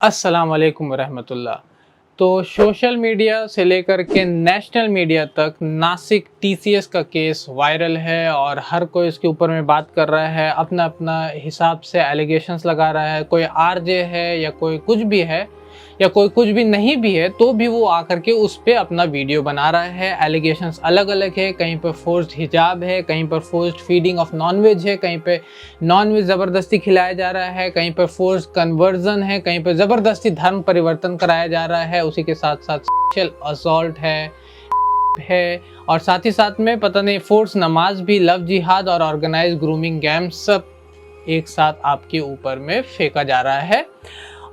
अस्सलाम वालेकुम रहमतुल्लाह। तो सोशल मीडिया से लेकर के नेशनल मीडिया तक नासिक टीसीएस का केस वायरल है और हर कोई इसके ऊपर में बात कर रहा है, अपना अपना हिसाब से एलिगेशंस लगा रहा है। कोई आरजे है या कोई कुछ भी है या कोई कुछ भी नहीं भी है तो भी वो आकर के उस पर अपना वीडियो बना रहा है। एलिगेशंस अलग अलग है, कहीं पर फोर्स्ड हिजाब है, कहीं पर फोर्स्ड फीडिंग ऑफ नॉनवेज है, कहीं पे नॉनवेज ज़बरदस्ती खिलाया जा रहा है, कहीं पर फोर्स्ड कन्वर्जन है, कहीं पर ज़बरदस्ती धर्म परिवर्तन कराया जा रहा है, उसी के साथ साथ सेक्सुअल असॉल्ट है और साथ ही साथ में पता नहीं फोर्स नमाज भी, लव जिहाद और ऑर्गेनाइज ग्रूमिंग गैम सब एक साथ आपके ऊपर में फेंका जा रहा है।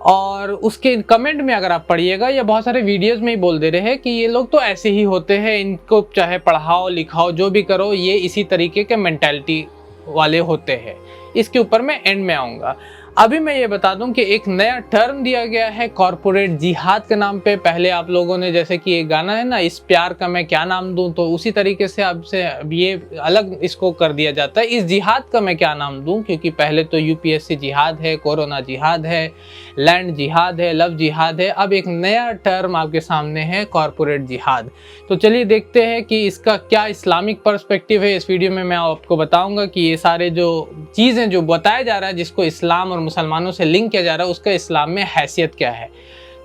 और उसके कमेंट में अगर आप पढ़िएगा या बहुत सारे वीडियोस में ही बोल दे रहे हैं कि ये लोग तो ऐसे ही होते हैं, इनको चाहे पढ़ाओ लिखाओ जो भी करो ये इसी तरीके के मेंटालिटी वाले होते हैं। इसके ऊपर मैं एंड में आऊँगा। अभी मैं ये बता दूं कि एक नया टर्म दिया गया है कॉरपोरेट जिहाद के नाम पे। पहले आप लोगों ने जैसे कि एक गाना है ना, इस प्यार का मैं क्या नाम दूं, तो उसी तरीके से अब से ये अलग इसको कर दिया जाता है, इस जिहाद का मैं क्या नाम दूं, क्योंकि पहले तो यूपीएससी जिहाद है, कोरोना जिहाद है, लैंड जिहाद है, लव जिहाद है। अब एक नया टर्म आपके सामने है कॉरपोरेट जिहाद। तो चलिए देखते हैं कि इसका क्या इस्लामिक पर्सपेक्टिव है। इस वीडियो में मैं आपको बताऊंगा कि ये सारे जो चीज़ें जो बताया जा रहा है जिसको इस्लाम और मुसलमानों से लिंक किया जा रहा है उसका इस्लाम में हैसियत क्या है।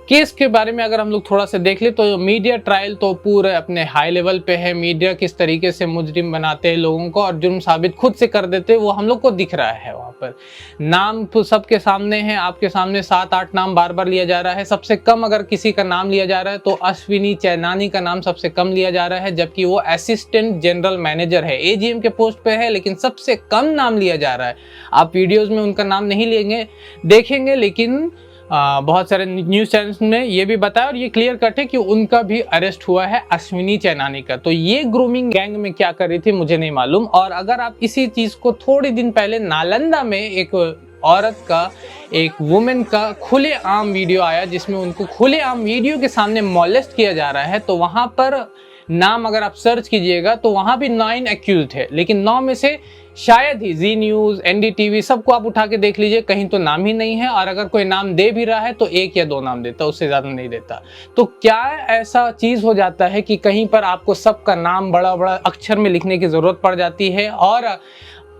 केस के बारे में अगर हम लोग थोड़ा सा देख ले तो मीडिया ट्रायल तो पूरे अपने हाई लेवल पे है। मीडिया किस तरीके से मुजरिम बनाते हैं लोगों को और जुर्म साबित खुद से कर देते हैं वो हम लोग को दिख रहा है। वहाँ पर नाम तो सबके सामने है, आपके सामने 7-8 नाम बार बार लिया जा रहा है। सबसे कम अगर किसी का नाम लिया जा रहा है तो अश्विनी चैनानी का नाम सबसे कम लिया जा रहा है, जबकि वो असिस्टेंट जनरल मैनेजर है, एजीएम के पोस्ट पे है, लेकिन सबसे कम नाम लिया जा रहा है। आप वीडियोज़ में उनका नाम नहीं लेंगे देखेंगे, लेकिन बहुत सारे न्यूज़ चैनल्स ने ये भी बताया और ये क्लियर कट है कि उनका भी अरेस्ट हुआ है, अश्विनी चैनानी का। तो ये ग्रूमिंग गैंग में क्या कर रही थी मुझे नहीं मालूम। और अगर आप इसी चीज़ को थोड़े दिन पहले नालंदा में एक औरत का, एक वुमेन का खुलेआम वीडियो आया जिसमें उनको खुलेआम वीडियो के सामने मॉलेस्ट किया जा रहा है, तो वहाँ पर नाम अगर आप सर्च कीजिएगा तो वहाँ भी 9 एक्यूज थे, लेकिन 9 में से शायद ही जी न्यूज़, एनडीटीवी सबको आप उठा के देख लीजिए, कहीं तो नाम ही नहीं है। और अगर कोई नाम दे भी रहा है तो 1 या 2 नाम देता, उससे ज़्यादा नहीं देता। तो क्या ऐसा चीज़ हो जाता है कि कहीं पर आपको सबका नाम बड़ा बड़ा अक्षर में लिखने की ज़रूरत पड़ जाती है और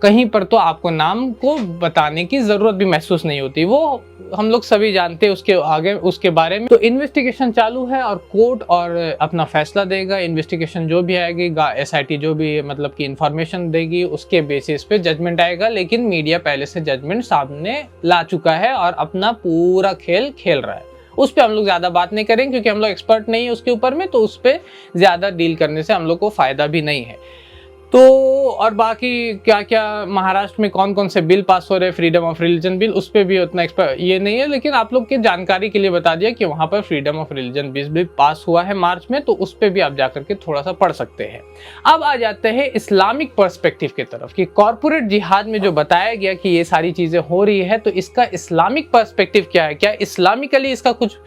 कहीं पर तो आपको नाम को बताने की ज़रूरत भी महसूस नहीं होती। वो हम लोग सभी जानते हैं उसके आगे उसके बारे में। तो इन्वेस्टिगेशन चालू है और कोर्ट और अपना फैसला देगा। इन्वेस्टिगेशन जो भी आएगी, एसआईटी जो भी मतलब कि इंफॉर्मेशन देगी उसके बेसिस पे जजमेंट आएगा। लेकिन मीडिया पहले से जजमेंट सामने ला चुका है और अपना पूरा खेल खेल रहा है। उस पर हम लोग ज़्यादा बात नहीं करेंगे क्योंकि हम लोग एक्सपर्ट नहीं है उसके ऊपर में, तो उस पर ज़्यादा डील करने से हम लोग को फ़ायदा भी नहीं है। तो और बाकी क्या क्या महाराष्ट्र में कौन कौन से बिल पास हो रहे हैं, फ्रीडम ऑफ रिलीजन बिल, उस पर भी उतना ये नहीं है, लेकिन आप लोग की जानकारी के लिए बता दिया कि वहाँ पर फ्रीडम ऑफ रिलीजन बिल भी पास हुआ है मार्च में, तो उस पर भी आप जाकर के थोड़ा सा पढ़ सकते हैं। अब आ जाते हैं इस्लामिक पर्सपेक्टिव की तरफ कि कॉरपोरेट जिहाद में जो बताया गया कि ये सारी चीज़ें हो रही है, तो इसका इस्लामिक पर्सपेक्टिव क्या है, क्या इस्लामिकली इसका कुछ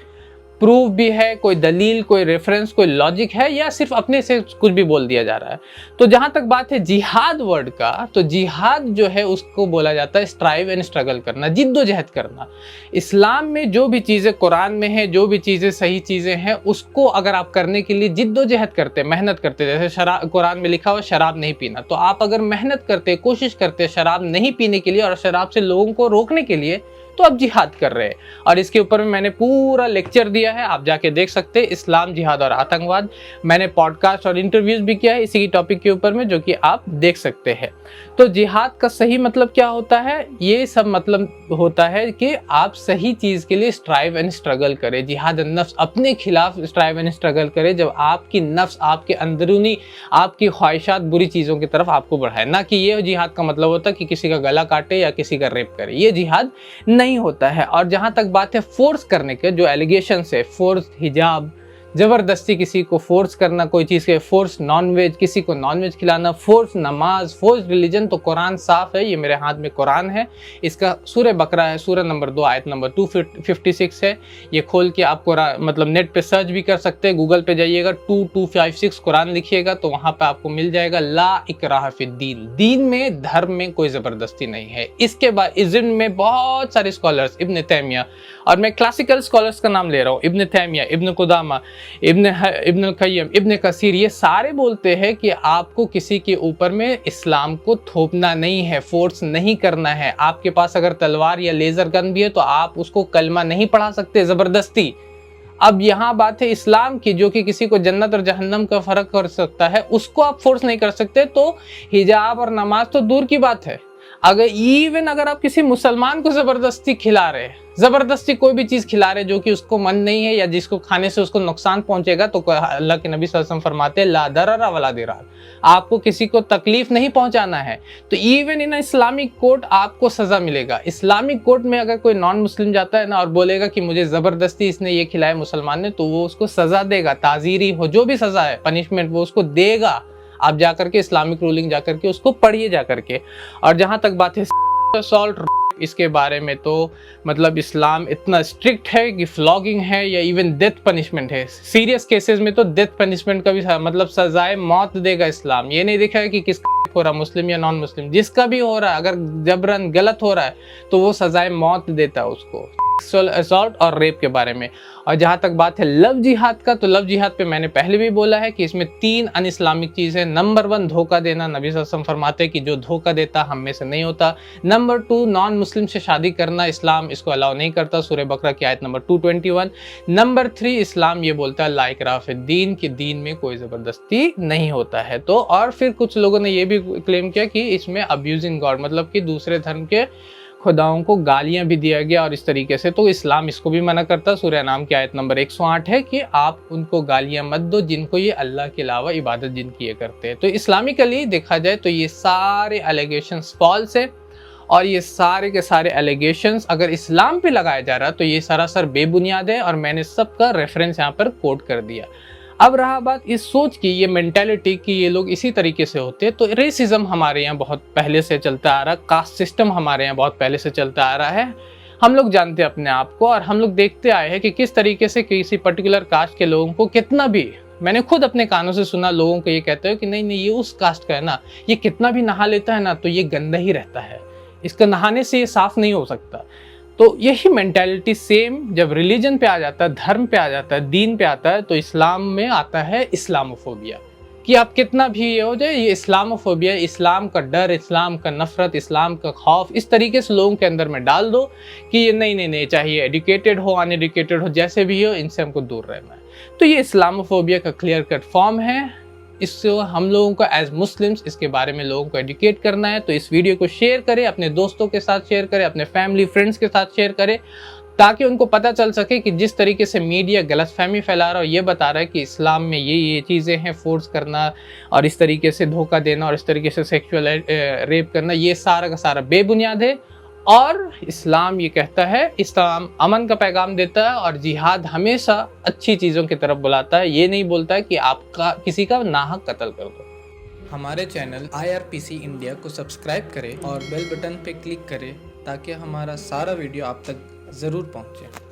प्रूफ भी है, कोई दलील, कोई रेफरेंस, कोई लॉजिक है, या सिर्फ अपने से कुछ भी बोल दिया जा रहा है। तो जहां तक बात है जिहाद वर्ड का, तो जिहाद जो है उसको बोला जाता है स्ट्राइव एंड स्ट्रगल करना, जिद्दोजहद करना। इस्लाम में जो भी चीज़ें कुरान में है, जो भी चीज़ें सही चीज़ें हैं, उसको अगर आप करने के लिए जिद्दोजहद करते, मेहनत करते, जैसे शराब कुरान में लिखा हुआ शराब नहीं पीना, तो आप अगर मेहनत करते, कोशिश करते शराब नहीं पीने के लिए और शराब से लोगों को रोकने के लिए, तो आप जिहाद कर रहे हैं। और इसके ऊपर में मैंने पूरा लेक्चर दिया है, आप जाके देख सकते हैं, इस्लाम, जिहाद और आतंकवाद। मैंने पॉडकास्ट और इंटरव्यूज भी किया है इसी टॉपिक के ऊपर में, जो कि आप देख सकते हैं। तो जिहाद का सही मतलब क्या होता है, ये सब मतलब होता है कि आप सही चीज़ के लिए स्ट्राइव एंड स्ट्रगल करें। जिहाद नफ्स, अपने खिलाफ स्ट्राइव एंड स्ट्रगल करें जब आपकी नफ्स, आपके अंदरूनी आपकी ख्वाहिशात बुरी चीज़ों की तरफ आपको बढ़ाए। ना कि ये जिहाद का मतलब होता है कि किसी का गला काटे या किसी का रेप करे, ये जिहाद नहीं होता है। और जहां तक बात है फोर्स करने के, जो एलिगेशन है, फोर्स हिजाब, ज़बरदस्ती किसी को फोर्स करना कोई चीज़ के, फोर्स नॉनवेज, किसी को नॉनवेज खिलाना, फोर्स नमाज, फोर्स रिलीजन, तो कुरान साफ है। ये मेरे हाथ में कुरान है, इसका सूरह बकरा है, सूरह नंबर 2 आयत नंबर 256 है। ये खोल के आप मतलब नेट पे सर्च भी कर सकते हैं, गूगल पे जाइएगा 2256 कुरान लिखिएगा तो वहाँ पे आपको मिल जाएगा। ला इकराह फिद्दीन, दीन में धर्म में कोई ज़बरदस्ती नहीं है। इसके बाद इज़्म में बहुत सारे स्कॉलर्स, इब्न तैमिया, और मैं क्लासिकल स्कॉलर्स का नाम ले रहा हूँ, इब्न तैमिया, इब्न कुदामा, इब्न कय्यम, इब्न कसीर, ये सारे बोलते हैं कि आपको किसी के ऊपर में इस्लाम को थोपना नहीं है, फोर्स नहीं करना है। आपके पास अगर तलवार या लेज़र गन भी है तो आप उसको कलमा नहीं पढ़ा सकते ज़बरदस्ती। अब यहाँ बात है इस्लाम की, जो कि किसी को जन्नत और जहन्नम का फ़र्क कर सकता है, उसको आप फोर्स नहीं कर सकते। तो हिजाब और नमाज तो दूर की बात है, अगर आप किसी मुसलमान को ज़बरदस्ती खिला रहे हैं, ज़बरदस्ती कोई भी चीज़ खिला रहे जो कि उसको मन नहीं है या जिसको खाने से उसको नुकसान पहुंचेगा, तो अल्लाह के नबी सल्लल्लाहु अलैहि वसल्लम फरमाते हैं ला दरर वला दिरार, आपको किसी को तकलीफ नहीं पहुंचाना है। तो इवन इन इस्लामिक कोर्ट आपको सज़ा मिलेगा। इस्लामिक कोर्ट में अगर कोई नॉन मुस्लिम जाता है ना और बोलेगा कि मुझे ज़बरदस्ती इसने ये खिलाया मुसलमान ने, तो वो उसको सज़ा देगा, ताज़ीरी हो, जो भी सज़ा है, पनिशमेंट, वो उसको देगा। आप जाकर के इस्लामिक रूलिंग जाकर के उसको पढ़िए जाकर के। और जहाँ तक बात है असॉल्ट, इसके बारे में तो मतलब इस्लाम इतना स्ट्रिक्ट है कि फ्लॉगिंग है या इवन डेथ पनिशमेंट है। सीरियस केसेस में तो डेथ पनिशमेंट का भी मतलब सजाए मौत देगा इस्लाम। ये नहीं देखा है कि किसका हो रहा, मुस्लिम या नॉन मुस्लिम, जिसका भी हो रहा है, अगर जबरन गलत हो रहा है तो वो सजाए मौत देता है उसको, असॉल्ट और रेप के बारे में। और जहाँ तक बात है लव जिहाद का, तो लव जिहाद पे मैंने पहले भी बोला है कि इसमें 3 अन इस्लामिक चीज़ें। नंबर 1 धोखा देना, नबी सल्लल्लाहु अलैहि वसल्लम फरमाते हैं कि जो धोखा देता हम में से नहीं होता। नंबर 2 नॉन मुस्लिम से शादी करना, इस्लाम इसको अलाउ नहीं करता, सूरह बकरा की आयत नंबर 221। नंबर 3 इस्लाम ये बोलता है ला इकराह फिद्दीन, कि दीन में कोई ज़बरदस्ती नहीं होता है। तो और फिर कुछ लोगों ने ये भी क्लेम किया कि इसमें अब्यूजिंग गॉड, मतलब कि दूसरे धर्म के खुदाओं को गालियां भी दिया गया और इस तरीके से, तो इस्लाम इसको भी मना करता। सूरह नाम की आयत नंबर 108 है कि आप उनको गालियां मत दो जिनको ये अल्लाह के अलावा इबादत जिनकी ये करते हैं। तो इस्लामिकली देखा जाए तो ये सारे एलिगेशंस फॉल्स है, और ये सारे के सारे एलिगेशंस अगर इस्लाम पे लगाया जा रहा तो ये सरासर बेबुनियाद है, और मैंने सबका रेफरेंस यहाँ पर कोट कर दिया। अब रहा बात इस सोच की, ये मेंटालिटी की, ये लोग इसी तरीके से होते हैं, तो रेसिज्म हमारे यहाँ बहुत पहले से चलता आ रहा, कास्ट सिस्टम हमारे यहाँ बहुत पहले से चलता आ रहा है। हम लोग जानते हैं अपने आप को, और हम लोग देखते आए हैं कि किस तरीके से किसी पर्टिकुलर कास्ट के लोगों को कितना भी, मैंने खुद अपने कानों से सुना लोगों को ये कहते हो कि नहीं नहीं ये उस कास्ट का है ना, ये कितना भी नहा लेता है ना तो ये गंदा ही रहता है, इसका नहाने से ये साफ नहीं हो सकता। तो यही मेंटालिटी सेम जब रिलीजन पे आ जाता है, धर्म पे आ जाता है, दीन पे आता है, तो इस्लाम में आता है इस्लामोफोबिया, कि आप कितना भी ये हो जाए, ये इस्लामोफोबिया, इस्लाम का डर, इस्लाम का नफरत, इस्लाम का खौफ इस तरीके से लोगों के अंदर में डाल दो कि ये नहीं नहीं नहीं, चाहे एजुकेटेड हो अनएजुकेटेड हो जैसे भी हो, इनसे हमको दूर रहना है। तो ये इस्लामोफोबिया का क्लियर कट फॉर्म है। इससे हम लोगों को एज मुस्लिम्स इसके बारे में लोगों को एजुकेट करना है। तो इस वीडियो को शेयर करें, अपने दोस्तों के साथ शेयर करें, अपने फैमिली फ्रेंड्स के साथ शेयर करें, ताकि उनको पता चल सके कि जिस तरीके से मीडिया गलतफहमी फैला रहा है, ये बता रहा है कि इस्लाम में ये चीज़ें हैं, फोर्स करना और इस तरीके से धोखा देना और इस तरीके से सेक्सुअल रेप करना, ये सारा का सारा बेबुनियाद है। और इस्लाम ये कहता है, इस्लाम अमन का पैगाम देता है, और जिहाद हमेशा अच्छी चीज़ों की तरफ बुलाता है। ये नहीं बोलता है कि आपका किसी का नाहक कत्ल कर दो। हमारे चैनल IRPC इंडिया को सब्सक्राइब करें और बेल बटन पे क्लिक करें ताकि हमारा सारा वीडियो आप तक ज़रूर पहुँचे।